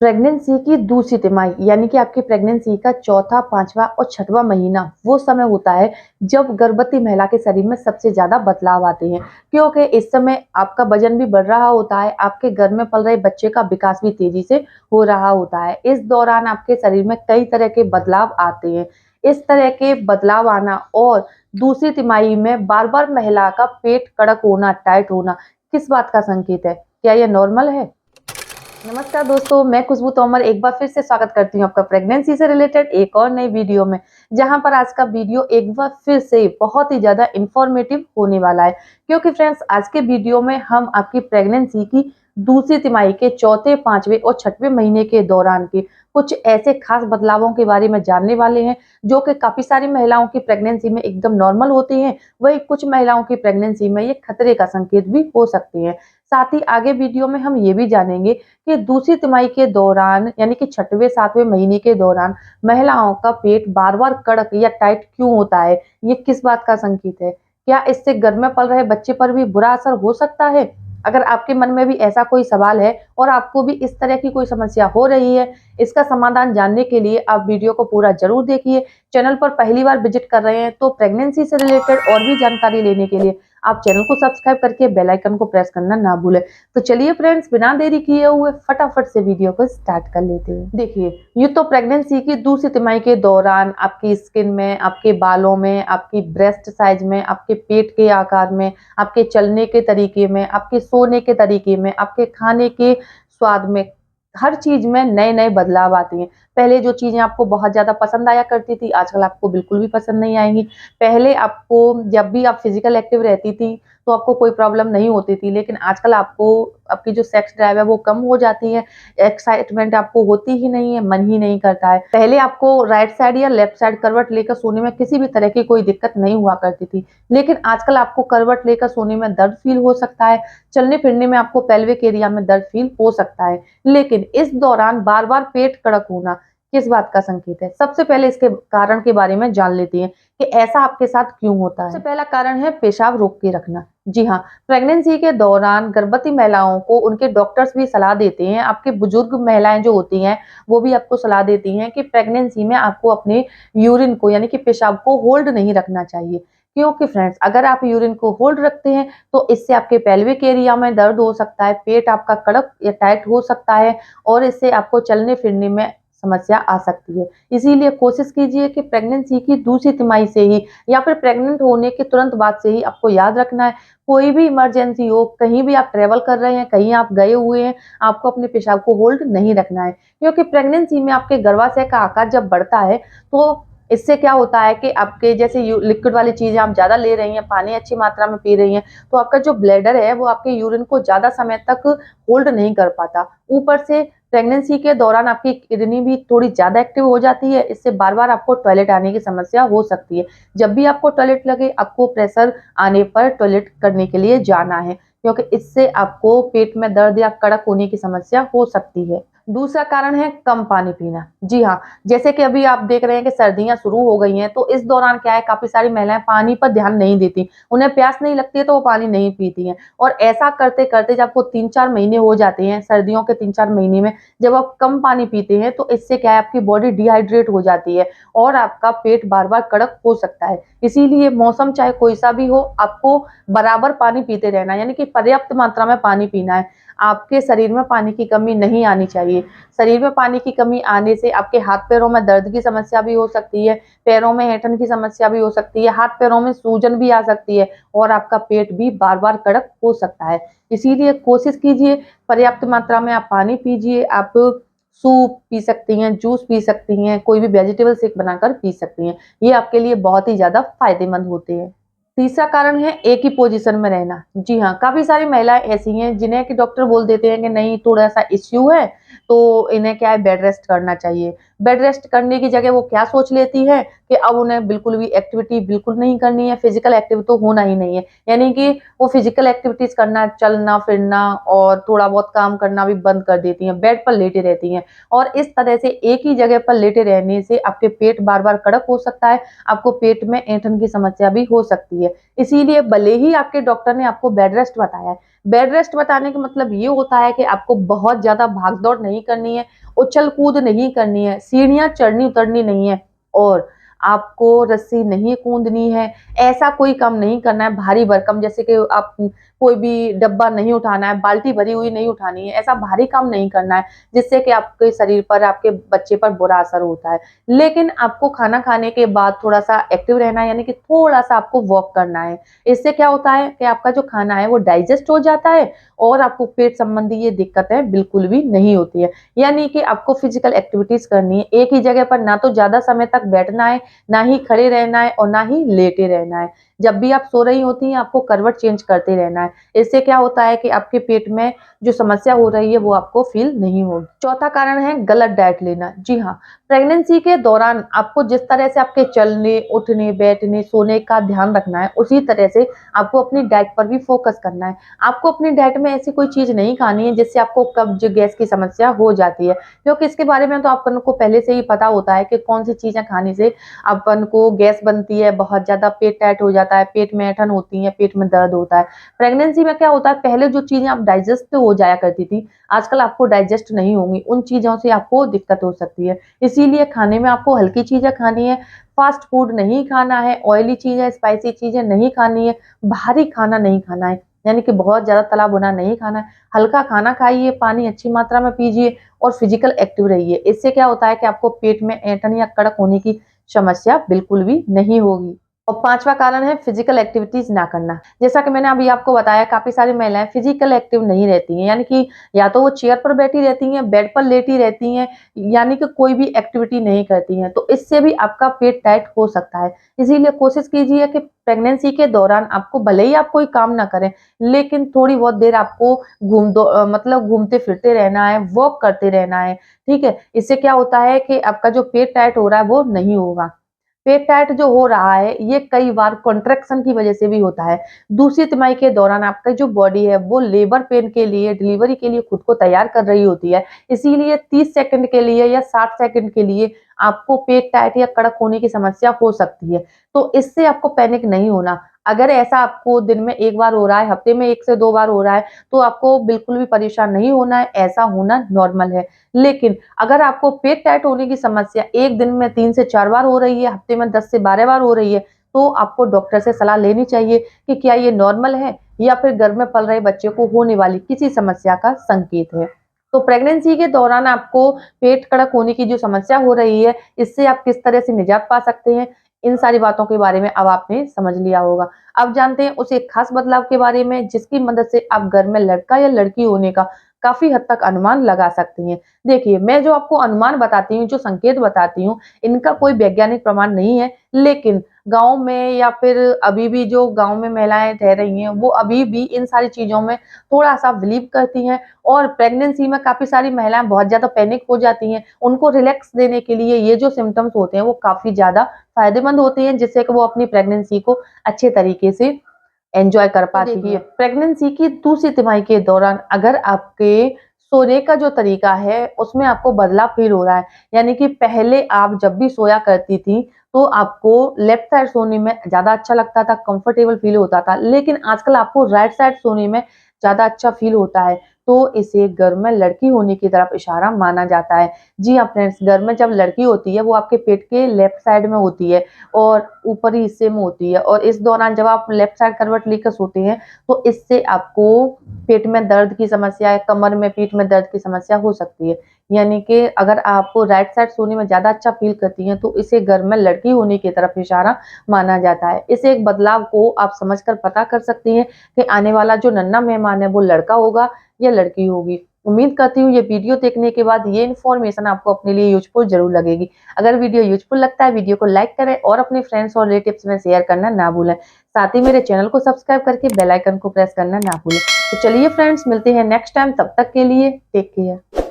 Pregnancy की दूसरी तिमाही यानी कि आपकी प्रेगनेंसी का चौथा, पांचवा और छठवां महीना वो समय होता है जब गर्भवती महिला के शरीर में सबसे ज्यादा बदलाव आते हैं, क्योंकि इस समय आपका वजन भी बढ़ रहा होता है, आपके गर्भ में पल रहे बच्चे का विकास भी तेजी से हो रहा होता है। इस दौरान आपके शरीर में कई तरह के बदलाव आते हैं। इस तरह के बदलाव आना और दूसरी तिमाही में बार बार महिला का पेट कड़क होना, टाइट होना किस बात का संकेत है? क्या यह नॉर्मल है? नमस्कार दोस्तों, मैं खुशबू तोमर एक बार फिर से स्वागत करती हूँ आपका प्रेगनेंसी से रिलेटेड एक और नई वीडियो में। जहां पर आज का वीडियो एक बार फिर से बहुत ही ज्यादा इंफॉर्मेटिव होने वाला है, क्योंकि फ्रेंड्स आज के वीडियो में हम आपकी प्रेगनेंसी की दूसरी तिमाही के चौथे, पांचवें और छठवें महीने के दौरान के कुछ ऐसे खास बदलावों के बारे में जानने वाले हैं, जो कि काफी सारी महिलाओं की प्रेगनेंसी में एकदम नॉर्मल होते हैं। वही कुछ महिलाओं की प्रेगनेंसी में ये खतरे का संकेत भी हो सकते हैं। साथ ही आगे वीडियो में हम ये भी जानेंगे कि दूसरी तिमाही के दौरान यानी कि छठवें, सातवें महीने के दौरान महिलाओं का पेट बार-बार कड़क या टाइट क्यों होता है? ये किस बात का संकेत है? क्या इससे गर्भ में पल रहे बच्चे पर भी बुरा असर हो सकता है? अगर आपके मन में भी ऐसा कोई सवाल है और आपको भी इस तरह की कोई समस्या हो रही है, इसका समाधान जानने के लिए आप वीडियो को पूरा जरूर देखिए। चैनल पर पहली बार विजिट कर रहे हैं तो प्रेगनेंसी से रिलेटेड और भी जानकारी लेने के लिए आप चैनल को सब्सक्राइब करके बेल आइकन को प्रेस करना ना भूलें। तो चलिए फ्रेंड्स, बिना देरी किए हुए फटाफट से वीडियो को स्टार्ट कर लेते हैं। देखिए, ये तो प्रेगनेंसी की दूसरी तिमाही के दौरान आपकी स्किन में, आपके बालों में, आपकी ब्रेस्ट साइज में, आपके पेट के आकार में, आपके चलने के तरीके में, आपके सोने के तरीके में, आपके खाने के स्वाद में, हर चीज में नए नए बदलाव आते हैं। पहले जो चीजें आपको बहुत ज्यादा पसंद आया करती थी, आजकल आपको बिल्कुल भी पसंद नहीं आएंगी। पहले आपको जब भी आप फिजिकल एक्टिव रहती थी तो आपको कोई प्रॉब्लम नहीं होती थी, लेकिन आजकल आपको आपकी जो सेक्स ड्राइव है वो कम हो जाती है, एक्साइटमेंट आपको होती ही नहीं है, मन ही नहीं करता है। पहले आपको राइट साइड या लेफ्ट साइड करवट लेकर सोने में किसी भी तरह की कोई दिक्कत नहीं हुआ करती थी, लेकिन आजकल आपको करवट लेकर सोने में दर्द फील हो सकता है, चलने फिरने में आपको पेल्विक एरिया में दर्द फील हो सकता है। लेकिन इस दौरान बार बार पेट कड़क होना किस बात का संकेत है? सबसे पहले इसके कारण के बारे में जान लेते हैं कि ऐसा आपके साथ क्यों होता है। सबसे पहला कारण है पेशाब रोक के रखना। जी हाँ, प्रेगनेंसी के दौरान गर्भवती महिलाओं को उनके डॉक्टर्स भी सलाह देते हैं, आपके बुजुर्ग महिलाएं जो होती हैं वो भी आपको सलाह देती हैं कि प्रेगनेंसी में आपको अपने यूरिन को यानी कि पेशाब को होल्ड नहीं रखना चाहिए। क्योंकि फ्रेंड्स, अगर आप यूरिन को होल्ड रखते हैं तो इससे आपके पेल्विक एरिया में दर्द हो सकता है, पेट आपका कड़क या टाइट हो सकता है और इससे आपको चलने फिरने में समस्या आ सकती है। इसीलिए कोशिश कीजिए कि प्रेगनेंसी की दूसरी तिमाही से ही या फिर प्रेग्नेंट होने के तुरंत बाद से ही आपको याद रखना है, कोई भी इमरजेंसी हो, कहीं भी आप ट्रेवल कर रहे हैं, कहीं आप गए हुए हैं, आपको अपने पेशाब को होल्ड नहीं रखना है। क्योंकि प्रेगनेंसी में आपके गर्भाशय का आकार जब बढ़ता है तो इससे क्या होता है कि आपके जैसे लिक्विड वाली चीजें आप ज्यादा ले रही हैं, पानी अच्छी मात्रा में पी रही हैं, तो आपका जो ब्लैडर है वो आपके यूरिन को ज्यादा समय तक होल्ड नहीं कर पाता। ऊपर से प्रेगनेंसी के दौरान आपकी किडनी भी थोड़ी ज्यादा एक्टिव हो जाती है, इससे बार बार आपको टॉयलेट आने की समस्या हो सकती है। जब भी आपको टॉयलेट लगे, आपको प्रेशर आने पर टॉयलेट करने के लिए जाना है, क्योंकि इससे आपको पेट में दर्द या कड़क होने की समस्या हो सकती है। दूसरा कारण है कम पानी पीना। जी हाँ, जैसे कि अभी आप देख रहे हैं कि सर्दियां शुरू हो गई हैं, तो इस दौरान क्या है, काफी सारी महिलाएं पानी पर ध्यान नहीं देती, उन्हें प्यास नहीं लगती है तो वो पानी नहीं पीती हैं। और ऐसा करते करते जब आपको 3-4 महीने हो जाते हैं, सर्दियों के 3-4 महीने में जब आप कम पानी पीते हैं तो इससे क्या है, आपकी बॉडी डिहाइड्रेट हो जाती है और आपका पेट बार बार कड़क हो सकता है। इसीलिए मौसम चाहे कोई सा भी हो, आपको बराबर पानी पीते रहना है, यानी कि पर्याप्त मात्रा में पानी पीना है। आपके शरीर में पानी की कमी नहीं आनी चाहिए। शरीर में पानी की कमी आने से आपके हाथ पैरों में दर्द की समस्या भी हो सकती है, पैरों में ऐंठन की समस्या भी हो सकती है, हाथ पैरों में सूजन भी आ सकती है और आपका पेट भी बार बार कड़क हो सकता है। इसीलिए कोशिश कीजिए, पर्याप्त मात्रा में आप पानी पीजिए। आप सूप पी सकती हैं, जूस पी सकती हैं, कोई भी वेजिटेबल शेक बनाकर पी सकती हैं। ये आपके लिए बहुत ही ज्यादा फायदेमंद होते हैं। तीसरा कारण है एक ही पोजीशन में रहना। जी हाँ, काफी सारी महिलाएं ऐसी हैं जिन्हें कि डॉक्टर बोल देते हैं कि नहीं, थोड़ा सा इश्यू है तो इन्हें क्या है, बेड रेस्ट करना चाहिए। बेड रेस्ट करने की जगह वो क्या सोच लेती है कि अब उन्हें बिल्कुल भी एक्टिविटी बिल्कुल नहीं करनी है, फिजिकल एक्टिव तो होना ही नहीं है, यानी कि वो फिजिकल एक्टिविटीज करना, चलना फिरना और थोड़ा बहुत काम करना भी बंद कर देती हैं, बेड पर लेटी रहती हैं। और इस तरह से एक ही जगह पर लेटे रहने से आपके पेट बार बार कड़क हो सकता है, आपको पेट में ऐंठन की समस्या भी हो सकती है। इसीलिए भले ही आपके डॉक्टर ने आपको बेड रेस्ट बताया है, बेड रेस्ट बताने का मतलब ये होता है कि आपको बहुत ज्यादा भाग दौड़ नहीं करनी है, उछल कूद नहीं करनी है, सीढ़ियां चढ़नी उतरनी नहीं है, और आपको रस्सी नहीं कूदनी है। ऐसा कोई काम नहीं करना है भारी भरकम, जैसे कि आप कोई भी डब्बा नहीं उठाना है, बाल्टी भरी हुई नहीं उठानी है, ऐसा भारी काम नहीं करना है जिससे कि आपके शरीर पर, आपके बच्चे पर बुरा असर होता है। लेकिन आपको खाना खाने के बाद थोड़ा सा एक्टिव रहना है, यानी कि थोड़ा सा आपको वॉक करना है। इससे क्या होता है कि आपका जो खाना है वो डाइजेस्ट हो जाता है और आपको पेट संबंधी ये दिक्कतें बिल्कुल भी नहीं होती है। यानी कि आपको फिजिकल एक्टिविटीज करनी है, एक ही जगह पर ना तो ज्यादा समय तक बैठना है, ना ही खड़े रहना है और ना ही लेटे रहना है। जब भी आप सो रही होती हैं आपको करवट चेंज करते रहना है। इससे क्या होता है कि आपके पेट में जो समस्या हो रही है वो आपको फील नहीं होगी। चौथा कारण है गलत डाइट लेना। जी हाँ, प्रेगनेंसी के दौरान आपको जिस तरह से आपके चलने, उठने, बैठने, सोने का ध्यान रखना है, उसी तरह से आपको अपनी डाइट पर भी फोकस करना है। आपको अपनी डाइट में ऐसी कोई चीज नहीं खानी है जिससे आपको कब्ज, गैस की समस्या हो जाती है, क्योंकि इसके बारे में तो अपन को पहले से ही पता होता है कि कौन सी चीजें खाने से अपन को गैस बनती है, बहुत ज्यादा पेट टाइट हो जाता है, पेट में ऐंठन होती है, पेट में दर्द होता है। प्रेगनेंसी में क्या होता है, पहले जो चीजें आप डाइजेस्ट हो जाया करती थी, आजकल आपको डाइजेस्ट नहीं होंगी, उन चीजों से आपको दिक्कत हो सकती है। इसीलिए खाने में आपको हल्की चीजें खानी है, फास्ट फूड नहीं खाना है, ऑयली चीजें, स्पाइसी चीजें नहीं खानी है, भारी खाना नहीं खाना है, यानी कि बहुत ज्यादा तला भुना नहीं खाना है। हल्का खाना खाइए, पानी अच्छी मात्रा में पीजिए और फिजिकल एक्टिव रहिए। इससे क्या होता है कि आपको पेट में ऐंठन या कड़क होने की समस्या बिल्कुल भी नहीं होगी। और पांचवा कारण है फिजिकल एक्टिविटीज ना करना। जैसा कि मैंने अभी आपको बताया, काफी सारी महिलाएं फिजिकल एक्टिव नहीं रहती हैं, यानी कि या तो वो चेयर पर बैठी रहती हैं, बेड पर लेटी रहती हैं, यानी कि कोई भी एक्टिविटी नहीं करती हैं। तो इससे भी आपका पेट टाइट हो सकता है। इसीलिए कोशिश कीजिए कि प्रेगनेंसी के दौरान आपको, भले ही आप कोई काम ना करें, लेकिन थोड़ी बहुत देर आपको मतलब घूमते फिरते रहना है, वॉक करते रहना है। ठीक है, इससे क्या होता है कि आपका जो पेट टाइट हो रहा है वो नहीं होगा। पेट टाइट जो हो रहा है ये कई बार कॉन्ट्रैक्शन की वजह से भी होता है। दूसरी तिमाही के दौरान आपका जो बॉडी है वो लेबर पेन के लिए, डिलीवरी के लिए खुद को तैयार कर रही होती है। इसीलिए 30 सेकंड के लिए या 60 सेकंड के लिए आपको पेट टाइट या कड़क होने की समस्या हो सकती है। तो इससे आपको पैनिक नहीं होना। अगर ऐसा आपको दिन में 1 बार हो रहा है, हफ्ते में 1 से 2 बार हो रहा है, तो आपको बिल्कुल भी परेशान नहीं होना है, ऐसा होना नॉर्मल है। लेकिन अगर आपको पेट टाइट होने की समस्या एक दिन में 3 से 4 बार हो रही है, हफ्ते में 10 से 12 बार हो रही है, तो आपको डॉक्टर से सलाह लेनी चाहिए कि क्या ये नॉर्मल है या फिर घर में पल रहे बच्चे को होने वाली किसी समस्या का संकेत है। तो प्रेगनेंसी के दौरान आपको पेट कड़क होने की जो समस्या हो रही है, इससे आप किस तरह से निजात पा सकते हैं, इन सारी बातों के बारे में अब आपने समझ लिया होगा। अब जानते हैं उस एक खास बदलाव के बारे में जिसकी मदद से आप घर में लड़का या लड़की होने का काफी हद तक अनुमान लगा सकती हैं। देखिए, मैं जो आपको अनुमान बताती हूँ, जो संकेत बताती हूँ, इनका कोई वैज्ञानिक प्रमाण नहीं है, लेकिन गाँव में या फिर अभी भी जो गाँव में महिलाएं रह रही हैं, वो अभी भी इन सारी चीजों में थोड़ा-सा बिलीव करती हैं। और प्रेगनेंसी में काफी सारी महिलाएं बहुत ज्यादा पैनिक हो जाती हैं। उनको रिलैक्स देने के लिए ये जो सिम्पटम्स होते हैं, वो काफी ज्यादा फायदेमंद होते हैं, जिससे कि वो अपनी प्रेगनेंसी को अच्छे तरीके से एन्जॉय कर पाती है। प्रेगनेंसी की दूसरी तिमाही के दौरान अगर आपके सोने का जो तरीका है उसमें आपको बदलाव फील हो रहा है, यानी कि पहले आप जब भी सोया करती थी तो आपको लेफ्ट साइड सोने में ज्यादा अच्छा लगता था, कंफर्टेबल फील होता था, लेकिन आजकल आपको राइट साइड सोने में ज्यादा अच्छा फील होता है। तो इसे घर में लड़की होने की तरफ इशारा माना जाता है। जी हाँ फ्रेंड्स, घर में जब लड़की होती है वो आपके पेट के लेफ्ट साइड में होती है और ऊपरी हिस्से में होती है, और इस दौरान जब आप लेफ्ट साइड करवट लेकर सोते हैं तो इससे आपको पेट में दर्द की समस्या, कमर में, पीठ में दर्द की समस्या हो सकती है। यानी कि अगर आप राइट साइड सोने में ज्यादा अच्छा फील करती हैं तो इसे घर में लड़की होने की तरफ इशारा माना जाता है। इस एक बदलाव को आप समझकर पता कर सकती हैं कि आने वाला जो नन्हा मेहमान है वो लड़का होगा या लड़की होगी। उम्मीद करती हूँ ये वीडियो देखने के बाद ये इन्फॉर्मेशन आपको अपने लिए यूजफुल जरूर लगेगी। अगर वीडियो यूजफुल लगता है, वीडियो को लाइक करें और अपने फ्रेंड्स और रिलेटिव्स में शेयर करना ना भूलें। साथ ही मेरे चैनल को सब्सक्राइब करके बेल आइकन को प्रेस करना ना भूलें। तो चलिए फ्रेंड्स, मिलते हैं नेक्स्ट टाइम, तब तक के लिए टेक केयर।